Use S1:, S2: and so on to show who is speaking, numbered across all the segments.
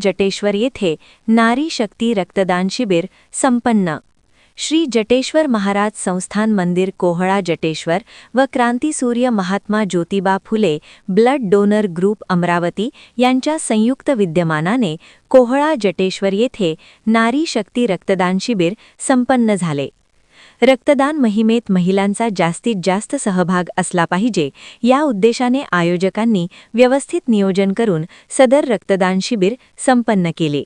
S1: जटेश्वर येथे नारी शक्ती रक्तदान शिबिर संपन्न। श्री जटेश्वर महाराज संस्थान मंदिर कोहळा जटेश्वर व क्रांतिसूर्य Mahatma Jyotiba Phule blood donor group Amravati यांच्या संयुक्त विद्यमानाने कोहळा जटेश्वर येथे नारी शक्ती रक्तदान शिबिर संपन्न झाले। रक्तदान मोहिमेत महिलांचा जास्तीत जास्त सहभाग असला पाहिजे या उद्देशाने आयोजकांनी व्यवस्थित नियोजन करून सदर रक्तदान शिबिर संपन्न केले,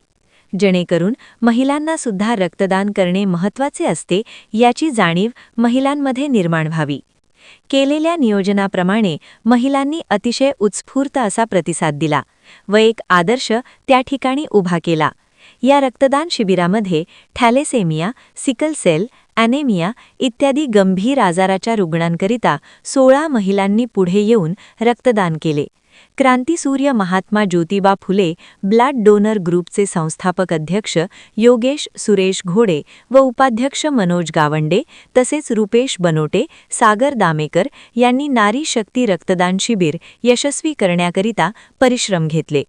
S1: जेणेकरून महिलांना सुद्धा रक्तदान करणे महत्त्वाचे असते याची जाणीव महिलांमध्ये निर्माण व्हावी। केलेल्या नियोजनाप्रमाणे महिलांनी अतिशय उत्स्फूर्त असा प्रतिसाद दिला व एक आदर्श त्या ठिकाणी उभा केला। या रक्तदान शिबिरामध्ये थॅलेसेमिया, सिकल सेल, ॲनेमिया इत्यादी गंभीर आजाराच्या रुग्णांकरिता 16 महिलांनी पुढे येऊन रक्तदान केले। क्रांतिसूर्य महात्मा ज्योतिबा फुले ब्लड डोनर ग्रुपचे संस्थापक अध्यक्ष योगेश सुरेश घोडे व उपाध्यक्ष मनोज गावंडे तसेच रुपेश बनोटे, सागर दामेकर यांनी नारी शक्ती रक्तदान शिबिर यशस्वी करण्याकरिता परिश्रम घेतले।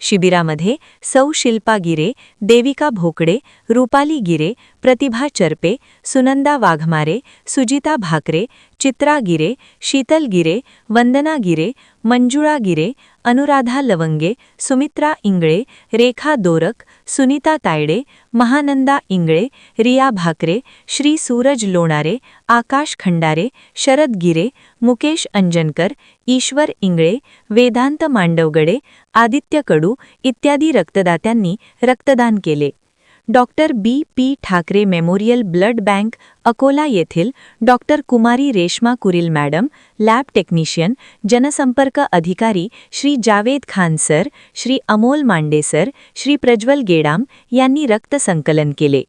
S1: शिबिरामध्ये सौ शिल्पा गिरे, देविका भोकडे, रूपाली गिरे, प्रतिभा चरपे, सुनंदा वाघमारे, सुजिता भाकरे, चित्रा गिरे, शीतल गिरे, वंदना गिरे, मंजुळा गिरे, अनुराधा लवंगे, सुमित्रा इंगळे, रेखा दोरक, सुनीता तायडे, महानंदा इंगळे, रिया भाकरे, श्री सूरज लोणारे, आकाश खंडारे, शरद गिरे, मुकेश अंजनकर, ईश्वर इंगळे, वेदांत मांडवगडे, आदित्य कडू इत्यादी रक्तदात्यांनी रक्तदान केले। Doctor BP. Thackeray memorial blood bank Akola येथील डॉक्टर कुमारी Reshma Kuril madam, lab technician, जनसंपर्क अधिकारी श्री जावेद खान सर, श्री अमोल मांडे सर, श्री प्रज्वल गेडाम यांनी रक्त संकलन केले।